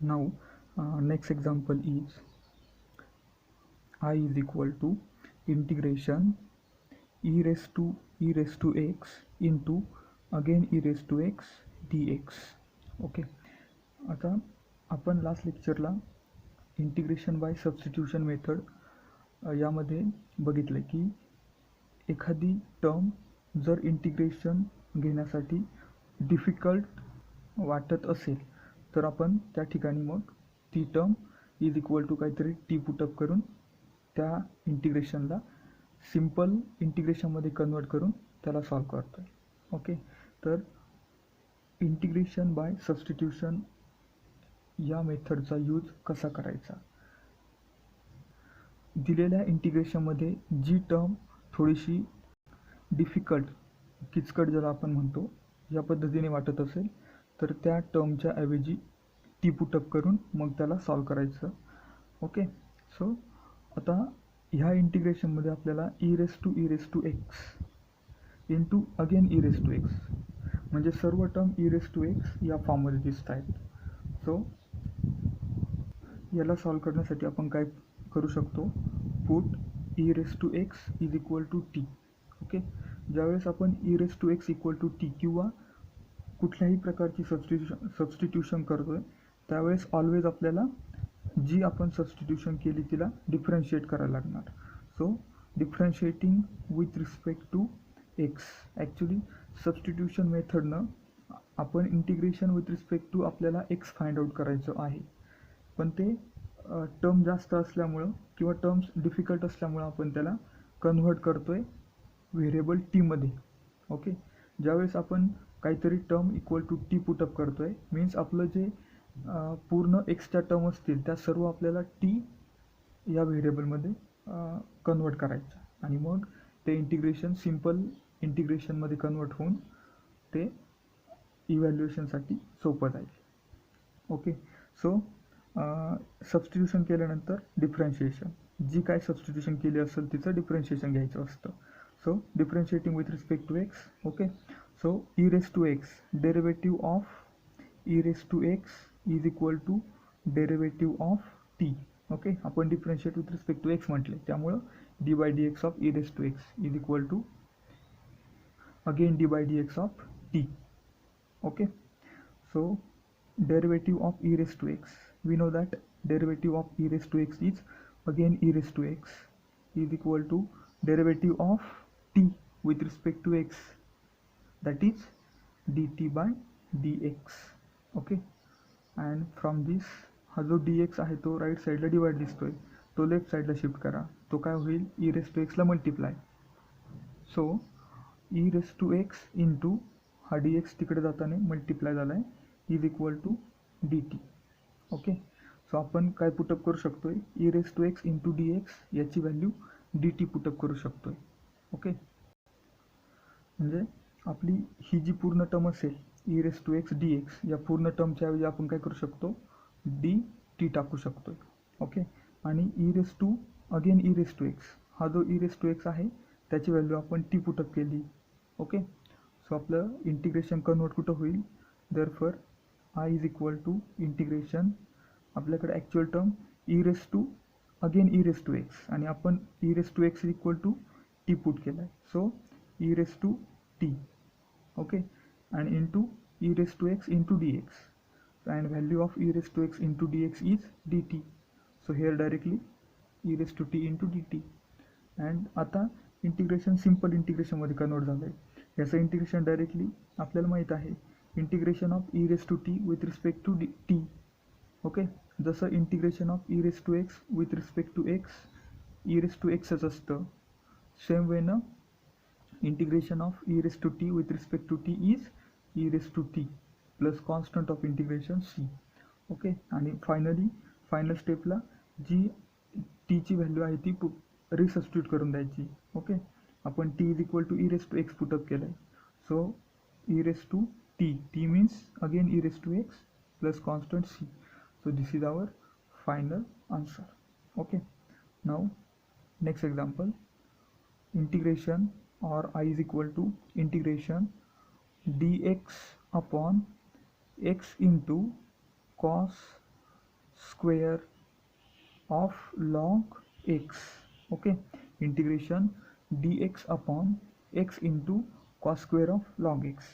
Now, next example is I is equal to integration e raised to x into again e raised to x dx. Okay, आता आपण last लेक्चरला integration by substitution method यामध्ये बघितलं की एखादी term जर integration घेण्यासाठी difficult वाटत असेल तर आपण त्या ठिकाणी मग ती टर्म इज इक्वल टू काहीतरी टी पुटअप करून त्या इंटिग्रेशनला सिम्पल इंटिग्रेशनमध्ये कन्वर्ट करून त्याला सॉल्व करतो आहे. ओके, तर इंटिग्रेशन बाय सबस्टिट्यूशन या मेथडचा यूज कसा करायचा. दिलेल्या इंटिग्रेशनमध्ये जी टर्म थोडीशी डिफिकल्ट किचकट ज्याला आपण म्हणतो या पद्धतीने वाटत असेल तर त्या टर्मच्या ऐवजी टी पुटअप करून मग त्याला सॉल्व करायचं. ओके, सो आता ह्या इंटिग्रेशनमध्ये आपल्याला e raise to x into again e raise to x म्हणजे सर्व term e raise to x या फॉर्ममध्ये दिसत आहेत. सो याला सॉल्व करण्यासाठी आपण काय करू शकतो, put e raise to x is equal to t. Okay, ज्यावेळेस आपण e raise to x equal to t किंवा कुठल्याही प्रकारची सबस्टिट्यूशन करतो आहे त्यावेळेस ऑलवेज आपल्याला जी आपण सबस्टिट्यूशन केली तिला डिफरन्शिएट करायला लागणार. So differentiating with respect to x, actually substitution मेथडनं आपण इंटिग्रेशन विथ रिस्पेक्ट टू आपल्याला एक्स फाइंड आउट करायचं आहे, पण ते टर्म जास्त असल्यामुळं किंवा टर्म्स डिफिकल्ट असल्यामुळं आपण त्याला कन्व्हर्ट करतो आहे व्हेरिएबल टीमध्ये. ओके, ज्यावेळेस आपण काहीतरी term equal to T put up करतो आहे मीन्स आपलं जे पूर्ण एक्सच्या टर्म असतील त्या सर्व आपल्याला टी या व्हेरिएबलमध्ये कन्वर्ट करायचं आणि मग ते इंटिग्रेशन सिम्पल इंटिग्रेशनमध्ये कन्वर्ट होऊन ते इव्हॅल्युएशनसाठी सोपं जाईल. ओके, सो सबस्टिट्यूशन केल्यानंतर डिफरन्शिएशन, जी काय सबस्टिट्यूशन केली असेल तिचं डिफरन्शिएशन घ्यायचं असतं. So differentiating with respect to x. Okay, so e raise to x derivative of e raise to x is equal to derivative of t. Okay, आपण differentiate with respect to x म्हटले त्यामुळं d by d x of e raise to x is equal to again d by d x of t. Okay, so derivative of e raised to x, we know that derivative of e raised to x is again e raised to x is equal to derivative of t with respect to x, that is dt by dx. Okay, and from this हा जो dx आहे तो right साईडला divide दिसतोय तो left साईडला shift करा, तो काय होईल ई रेस टू एक्सला multiply. So e raise to x into हा डी एक्स तिकडे जाताना मल्टिप्लाय झाला आहे is equal to d t. Okay, so आपण काय पुटअप करू शकतो आहे e raise to x into d x याची व्हॅल्यू डी टी पुटअप करू शकतो आहे. ओके, म्हणजे आपली ही जी पूर्ण टर्म असेल e raise to x d x या पूर्ण टर्मच्या ऐवजी आपण काय करू शकतो डी टी टाकू शकतो आहे. ओके, आणि e raise to again e raise to x हा जो ई रेस टू एक्स आहे त्याची व्हॅल्यू आपण टी पुटअप केली. ओके, सो आपलं इंटिग्रेशन कन्वर्ट कुठं होईल, therefore I is equal to integration आपल्याकडे actual term e raise to again e raise to x आणि आपण e raise to x equal to t put केला आहे. So e raise to t. Okay, and into e raised to x into dx, and value of e raised to x into dx is dt. So here directly e raised to t into dt. and आता integration simple इंटिग्रेशनमध्ये convert झालं आहे. याचं integration directly आपल्याला माहीत आहे integration of e raise to t with respect to t. Okay, जसं integration of e raise to x with respect to x e raise to एक्सच असतं सेम वेनं integration of e raise to t with respect to t is e raise to t plus constant of integration c. Okay, आणि final स्टेपला जी टीची value आहे ती रिसबस्टिट्यूट करून द्यायची. ओके, आपण t is equal to e raise to x put up केलं आहे. So e raise to t means again e raise to x plus constant c. So this is our final answer. Okay, now next example integration or I is equal to integration dx upon x into cos square of log x. Okay, integration dx upon x into cos square of log x.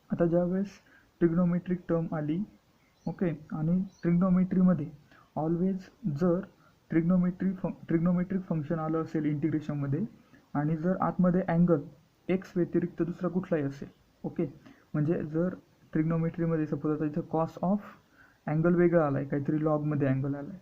आता ज्यावेळेस trigonometric term आली, okay, आणि ट्रिग्नोमेट्रीमध्ये always जर trigonometric function आलं असेल इंटिग्रेशनमध्ये आणि जर आतमध्ये अँगल एक्स व्यतिरिक्त दुसरा कुठलाही असेल, ओके, म्हणजे जर ट्रिग्नोमेट्रीमध्ये सपोज आता इथं कॉस ऑफ अँगल वेगळा आला आहे, काहीतरी लॉगमध्ये अँगल आला आहे,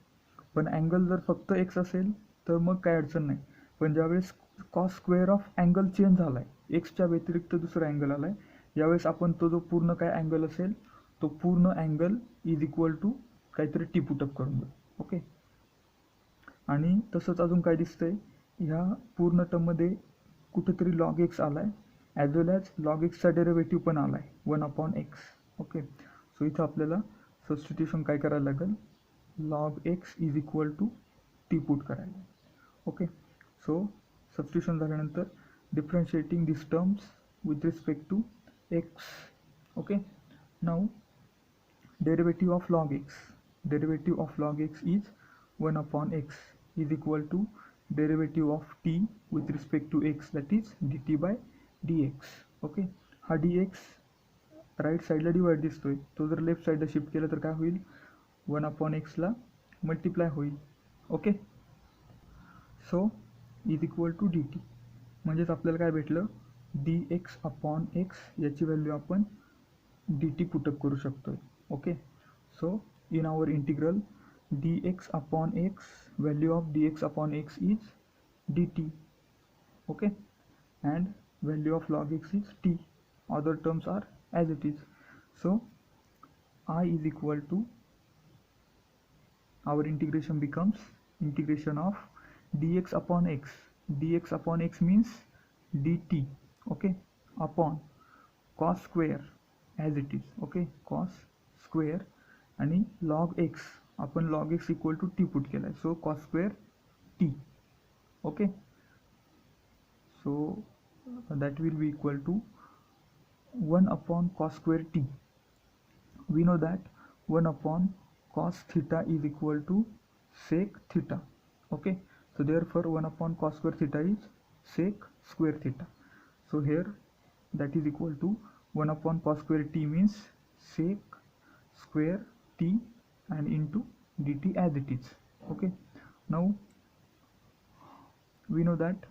पण अँगल जर फक्त एक्स असेल तर मग काय अडचण नाही. पण ज्यावेळेस cos square of angle change झाला आहे, एक्सच्या व्यतिरिक्त दुसरा अँगल आला आहे, यावेळेस आपण तो जो पूर्ण काय अँगल असेल तो पूर्ण अँगल इज इक्वल टू काहीतरी टी पुटअप करून देऊ. ओके, आणि तसंच अजून काय दिसतंय, ह्या पूर्ण टर्ममध्ये कुठेतरी लॉग एक्स आला आहे, ॲज वेल ॲज लॉग एक्सचा डेरिव्हेटिव्ह पण आला आहे 1/x. ओके, सो इथं आपल्याला सबस्टिट्यूशन काय करायला लागेल, log x is equal to t put करायला. ओके, सो सबस्टिट्यूशन झाल्यानंतर differentiating this terms with respect to x. Okay, now derivative of log x is 1/x is equal to derivative of t with respect to x, that is dt by dx. Okay, हा dx right साईडला divide दिसतोय, तो जर left साईडला shift केला तर काय होईल, 1/x ला मल्टिप्लाय होईल. Okay, so is equal to dt, म्हणजेच आपल्याला काय भेटलं, dx/x याची व्हॅल्यू आपण dt पुटअप करू शकतोय. Okay, so in our integral dx/x, value of dx/x is dt. Okay, and value of log x is t. Other terms are as it is. So I is equal to, our integration becomes integration of dx/x. dx/x means dt. Okay, upon cos square as it is. Okay, cos square आणि log x, आपण log x equal to t put केला आहे, so cos square t. Okay, so that will be equal to 1/cos square t. We know that 1/cos theta is equal to sec theta. Okay, so therefore 1/cos square theta is sec square theta. So here that is equal to 1/cos square t means sec square t and into dt as it is. Okay, now we know that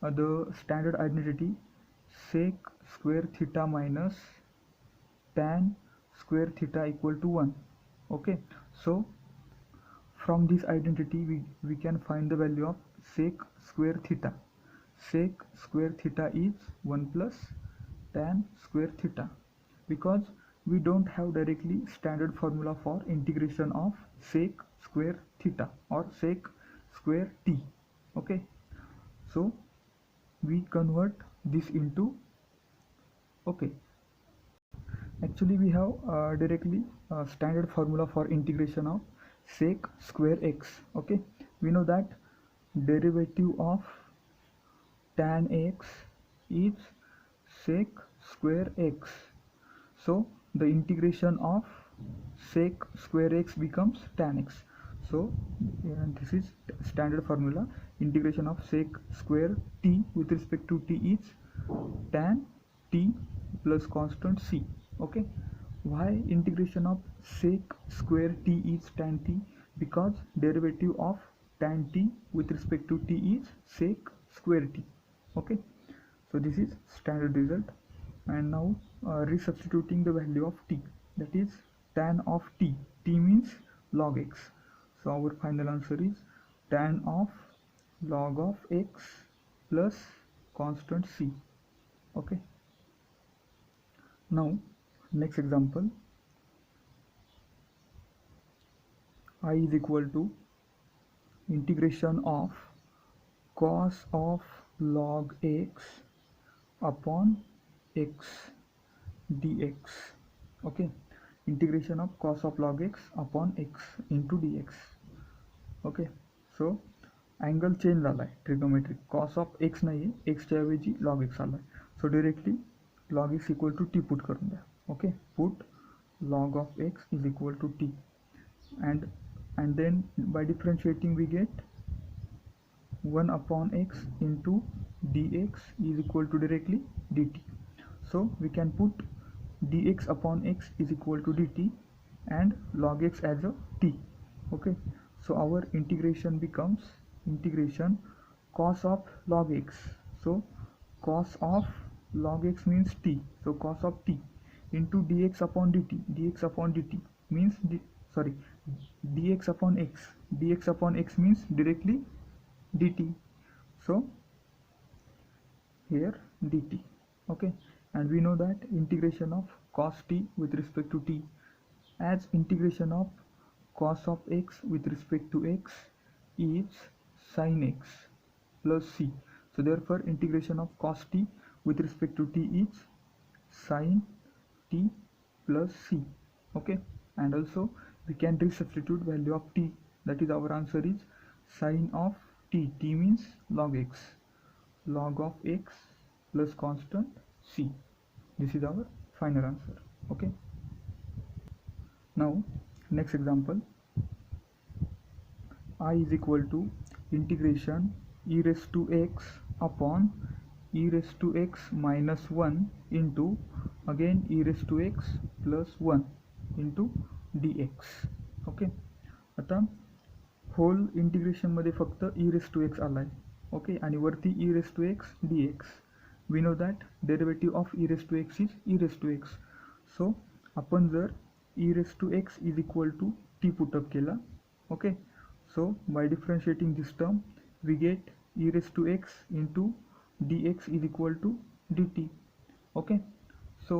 the standard identity sec square theta minus tan square theta equal to 1. Okay, so from this identity we can find the value of sec square theta. Sec square theta is 1 plus tan square theta, because we don't have directly standard formula for integration of sec square theta or sec square t. Okay, so we convert this into, okay, actually we have directly standard formula for integration of sec square x. Okay, we know that derivative of tan x is sec square x. So the integration of sec square x becomes tan x. So this is standard formula. Integration of sec square t with respect to t is tan t plus constant c. Okay, why integration of sec square t is tan t? Because derivative of tan t with respect to t is sec square t. Okay, so this is standard result. And now resubstituting the value of t, that is tan of t. T means log x. So our final answer is tan of log of x plus constant c. Okay, now next example, I is equal to integration of cos of log x upon x dx. Okay, integration of cos of log x upon x into dx. Okay, so angle change झाला आहे trigonometric, cos of x नाही आहे, एक्सच्या ऐवजी log x आला आहे, so directly log x equal to t put करून द्या. Okay, put log of x is equal to t, and then by differentiating we get 1 upon x into dx is equal to directly dt. So we can put dx upon x is equal to dt and log x as a t. Okay, so our integration becomes integration cos of log x. So cos of log x means t, so cos of t into dx upon dt. Dx upon dt means dx upon x. Dx upon x means directly dt, so here dt. Okay, and we know that integration of cos t with respect to t as integration of cos of x with respect to x is sin x plus c. So therefore integration of cos t with respect to t is sin t plus c. Okay, and also we can resubstitute value of t, that is our answer is sin of t. T means log x, log of x plus constant c. This is our final answer. Okay, now next example, I is equal to integration e raised to x upon e raised to x minus 1 into again e raised to x plus 1 into dx. Okay, आता whole integration मध्ये फक्त e raised to x आलाय. Okay, आणि वरती e raised to x dx. We know that derivative of e raised to x is e raised to x. So आपण जर e raised to x is equal to t put up केला. Okay, so by differentiating this term we get e raised to x into dx is equal to dt. Okay, so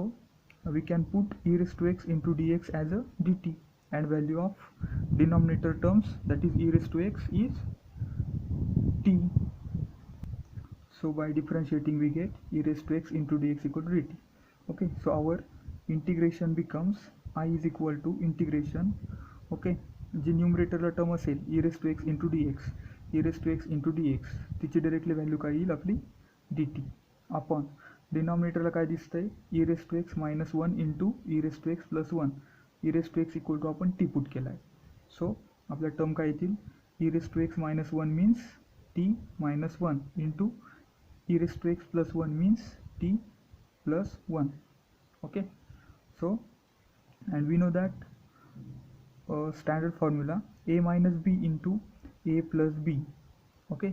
we can put e raised to x into dx as a dt, and value of denominator terms, that is e raised to x, is t. So by differentiating we get e raised to x into dx equal to dt. Okay, so our integration becomes I is equal to integration, okay, जी न्यूमरेटरला term असेल e raised to x into dx, e raised to x into dx, तिची directly value काय येईल आपली dt, upon डिनॉमिनेटरला काय दिसतंय e raised to x minus 1 into e raised to x plus 1, e raised to x equal to आपण t put केला आहे. सो आपल्या टर्म काय येतील e raised to x minus 1 means t minus 1 into e raised to x plus 1 means t plus 1. Okay, so and we know that standard formula a minus b into a plus b, okay,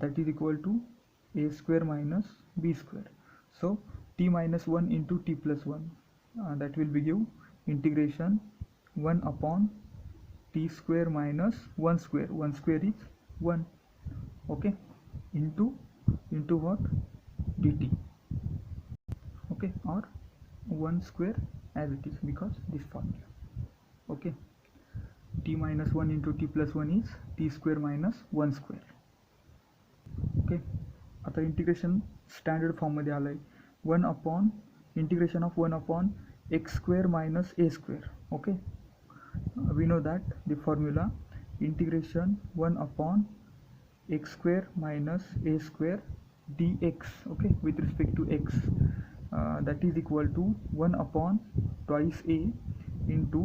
that is equal to a square minus b square. So t minus 1 into t plus 1, that will be give integration 1 upon t square minus 1 square, 1 square is 1, okay, into what, dt. Okay, or 1 square as it is because this formula. Okay, t minus 1 into t plus 1 is t square minus 1 square. Okay, आता integration standard फॉर्ममध्ये आलं आहे 1 upon integration of 1 upon x square minus a square. Okay, we know that the formula integration 1 upon x square minus a square dx, okay, with respect to x, that is equal to 1 upon twice a into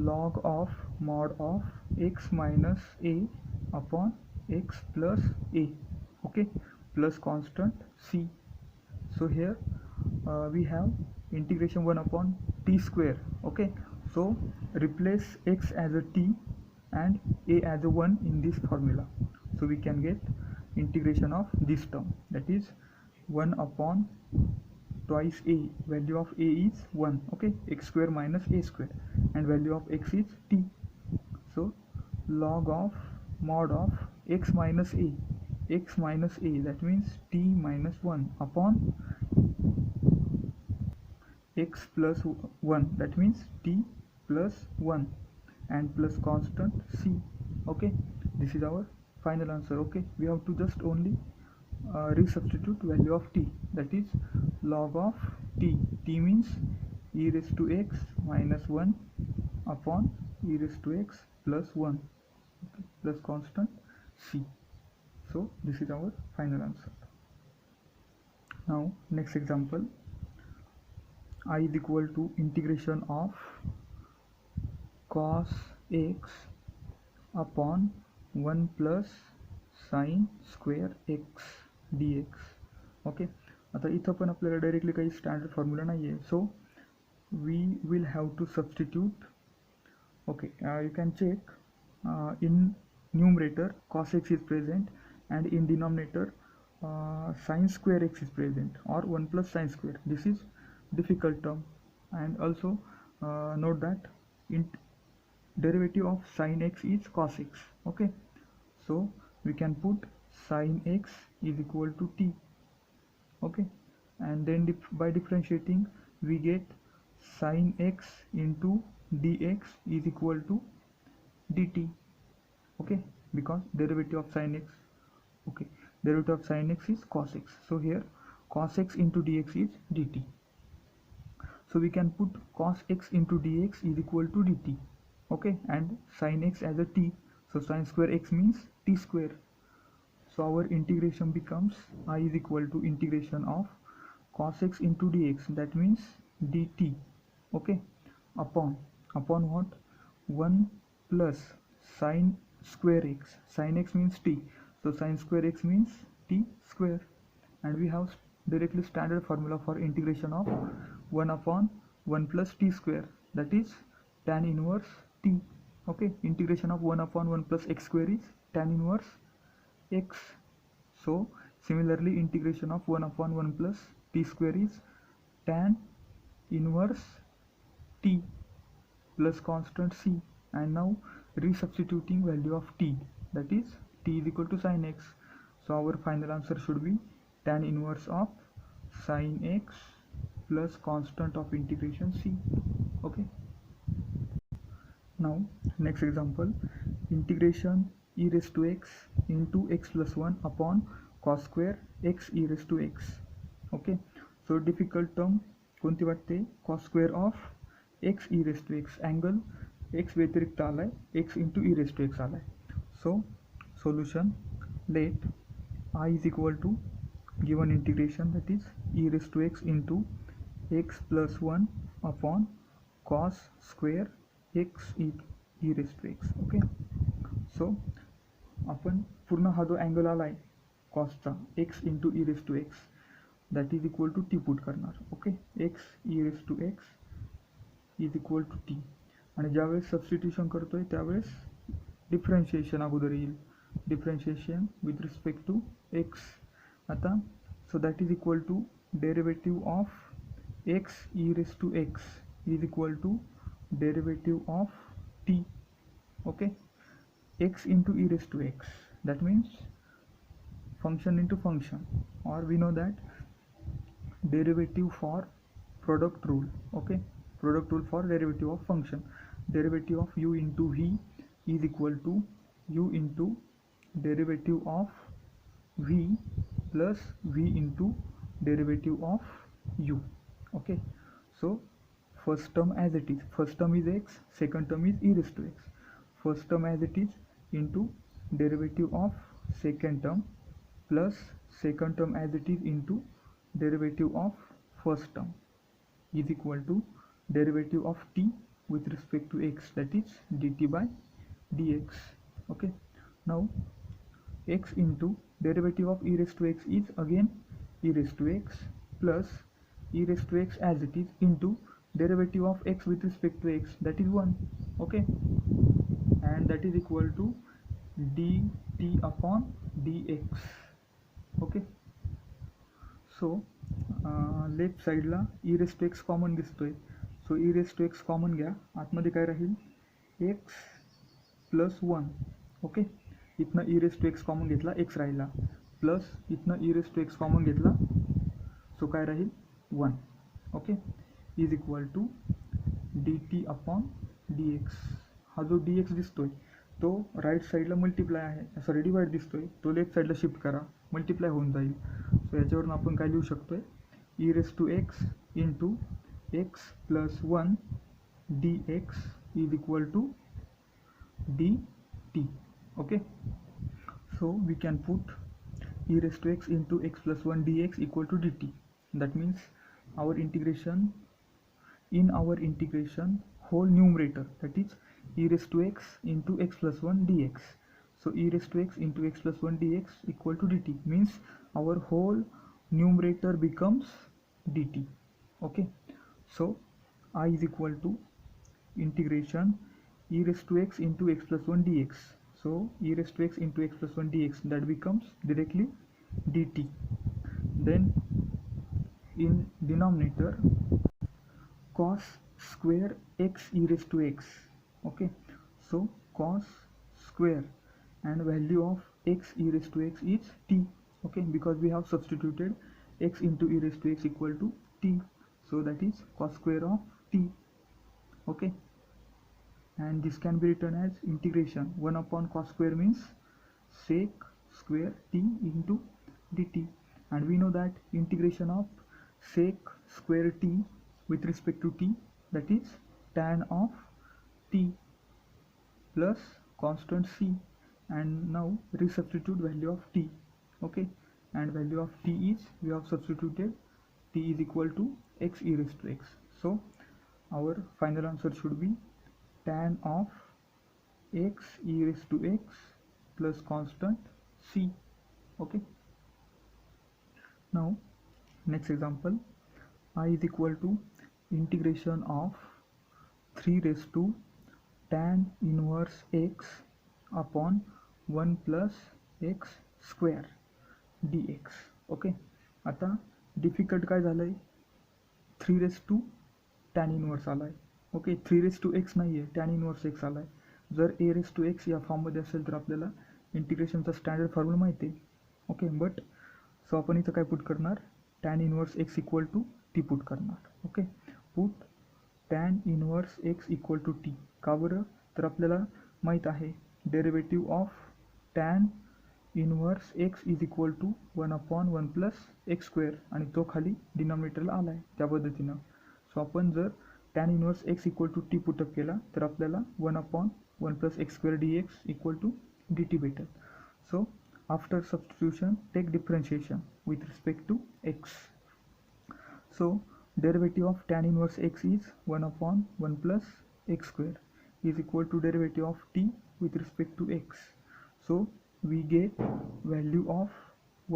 log of mod of x minus a upon x plus a, okay, plus constant c. So here we have integration 1 upon t square. Okay, so replace x as a t and a as a 1 in this formula, so we can get integration of this term, that is 1 upon twice a, value of a is 1, okay, x square minus a square, and value of x is t. So log of mod of x minus a, that means t minus 1 upon x plus 1, that means t plus 1, and plus constant c. Okay, this is our final answer. Okay, we have to just only resubstitute value of t, that is log of t. T means e raised to x minus 1 upon e raised to x plus 1, okay, plus constant c. So this is our final answer. Now next example, I is equal to integration of cos x upon 1 plus sin square x dx. Okay, आता इथं पण आपल्याला directly काही standard formula नाही आहे, so we will have to substitute. Okay, you can check in numerator cos x is present and in denominator sin square x is present, or 1 plus sin square. This is difficult term. And also note that derivative of sin x is cos x. Okay, so we can put sin x is equal to t. Okay, and then by differentiating we get sin x into dx is equal to dt. Okay, because derivative of sin x, okay, derivative of sin x is cos x, so here cos x into dx is dt. So we can put cos x into dx is equal to dt. Okay, and sin x as a t, so sin square x means t square. So our integration becomes I is equal to integration of cos x into dx, that means dt. Okay, upon what? 1 plus sin square x, sin x means t, so sin square x means t square. And we have directly standard formula for integration of 1 upon 1 plus t square, that is tan inverse t. Okay, integration of 1 upon 1 plus x square is tan inverse x. So similarly integration of 1 upon 1 plus t square is tan inverse t plus constant c. And now resubstituting value of t, that is t is equal to sin x, so our final answer should be tan inverse of sin x plus constant of integration c. Okay, now next example, integration e raised to x into x plus 1 upon cos square x e raised to x. Okay, so difficult term कोणती वाटते? cos square of x e raised to x, angle x व्यतिरिक्त आलाय, x into e raised to x आलाय. So solution, let I is equal to given integration, that is e raised to x into x plus 1 upon cos square x e raised to x. Okay, so आपण पूर्ण हा जो angle आलाय कॉसचा x into e raise to x, that is equal to t put करणार. Okay, x e raise to x is equal to t, आणि ज्यावेळेस substitution करतोय त्यावेळेस डिफरन्शिएशन अगोदर येईल, differentiation with respect to x. आता so that is equal to derivative of x e raise to x is equal to derivative of t. Okay, x into e raised to x, that means function into function, or we know that derivative for product rule. Okay, product rule for derivative of function, derivative of u into v is equal to u into derivative of v plus v into derivative of u. Okay, so first term as it is, first term is x, second term is e raised to x, first term as it is into derivative of second term plus second term as it is into derivative of first term is equal to derivative of t with respect to x, that is dt by dx. Okay, now x into derivative of e raised to x is again e raised to x plus e raised to x as it is into derivative of x with respect to x, that is 1. Okay, and that is equal to dt upon dx. Okay, so left साईडला e raise to x common दिसतोय, so e raise to x common घ्या, आतमध्ये काय राहील x plus 1. Okay, इथनं e raise to x common घेतला, x राहिला, plus इथनं e raise to x common घेतला, सो काय राहील 1. Okay, is equal to dt upon dx. हा जो dx दिसतोय तो राईट साईडला मल्टिप्लाय आहे, सॉरी डिवाइड दिसतोय, तो लेफ्ट साईडला शिफ्ट करा, मल्टिप्लाय होऊन जाईल. सो याच्यावरून आपण काय लिहू शकतोय, e raise to x into x plus 1 dx is equal to dt. Okay, so we can put e raised to x into x plus 1 dx equal to dt. That means our integration in our integration whole numerator, that is e raised to x into x plus 1 dx. So e raised to x into x plus 1 dx equal to dt, means our whole numerator becomes dt. Okay, so I is equal to integration e raised to x into x plus 1 dx. So e raised to x into x plus 1 dx, that becomes directly dt. Then in denominator, cos square x e raised to x. Okay, so cos square and value of x e raised to x is t. Okay, because we have substituted x into e raised to x equal to t, so that is cos square of t. Okay, and this can be written as integration 1 upon cos square means sec square t into dt, and we know that integration of sec square t with respect to t, that is tan of t plus constant c, and now resubstitute value of t. Okay, and value of t is, we have substituted t is equal to x e raised to x, so our final answer should be tan of x e raised to x plus constant c. Okay, now next example, I is equal to integration of 3 raised to tan inverse x upon 1 plus x square dx. Okay, आता difficult काय झालंय, 3 raise to tan inverse आलाय. Okay, 3 race to x नाही आहे, tan inverse x आलाय. जर ए race to x या फॉर्ममध्ये असेल तर आपल्याला इंटिग्रेशनचा स्टँडर्ड फॉर्म्युला माहिती आहे. ओके, बट सो आपण इथं काय पुट करणार, tan inverse x equal to t put करणार. Okay, put tan inverse x equal to t. का बरं, तर आपल्याला माहीत आहे derivative of tan inverse x is equal to 1 upon 1 plus x square, आणि तो खाली डिनॉमिनेटरला आला आहे त्या पद्धतीनं. सो आपण जर tan inverse x equal to T put up केला तर आपल्याला 1 upon 1 plus x square d x equal to d t भेटेल. So after substitution take differentiation with respect to x. So derivative of tan inverse x is 1 upon 1 plus x square is equal to derivative of t with respect to x. So we get value of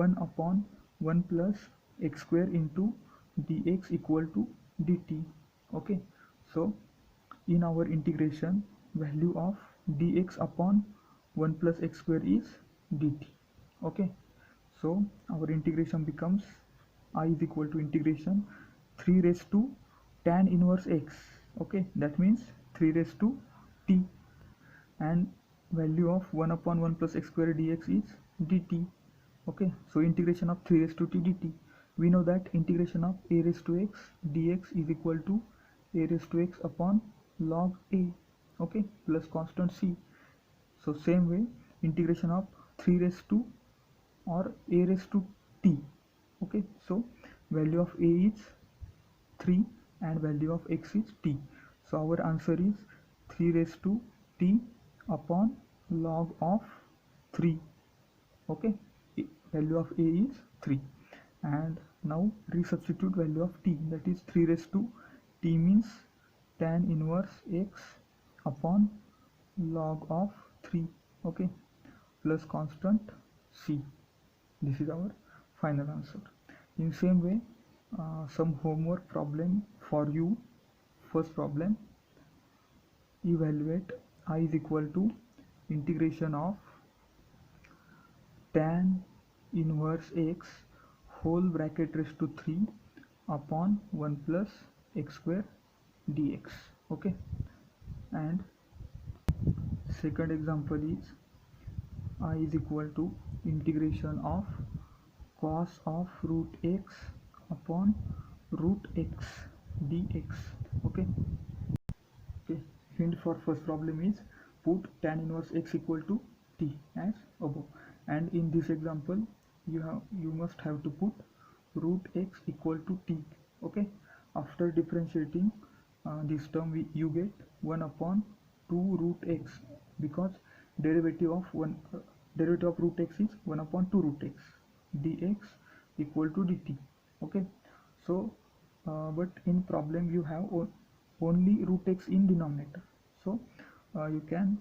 1 upon 1 plus x square into dx equal to dt. Okay, so in our integration, value of dx upon 1 plus x square is dt. Okay, so our integration becomes I is equal to integration 3 raised to tan inverse x. Okay, that means 3 raised to t, and value of 1 upon 1 plus x square dx is dt. Okay, so integration of 3 raised to t dt. We know that integration of a raised to x dx is equal to a raised to x upon log a. Okay, plus constant c. So same way, integration of 3 raised to or a raised to t. Okay, so value of a is 3 and value of x is t. So our answer is 3 raised to t upon log of 3. Okay, value of a is 3, and now resubstitute value of t, that is 3 raised to t means tan inverse x upon log of 3. Okay, plus constant c. This is our final answer. In same way, some homework problem for you. First problem, evaluate I is equal to integration of tan inverse x whole bracket raised to 3 upon 1 plus x square dx. Okay, and second example is I is equal to integration of cos of root x upon root x dx. Okay, hint for first problem is put tan inverse x equal to t as above, and in this example you must have to put root x equal to t. Okay, after differentiating this term you get 1 upon 2 root x, because derivative of root x is 1 upon 2 root x dx equal to dt. Okay, so but in problem you have only root x in denominator. So you can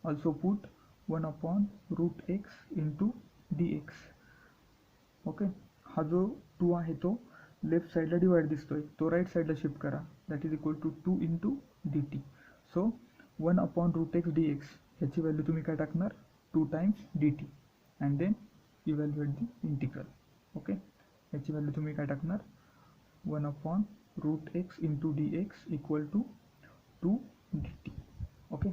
also put 1 upon root x into dx. Okay, हा जो 2 आहे तो left साईडला divide दिसतोय, तो right साईडला shift करा. That is equal to 2 into d t. So 1 upon root x d x ह्याची व्हॅल्यू तुम्ही काय टाकणार, 2 times d t and then evaluate the integral. Okay, ह्याची व्हॅल्यू तुम्ही काय टाकणार, 1 upon root x into d x equal to 2 d t. Okay.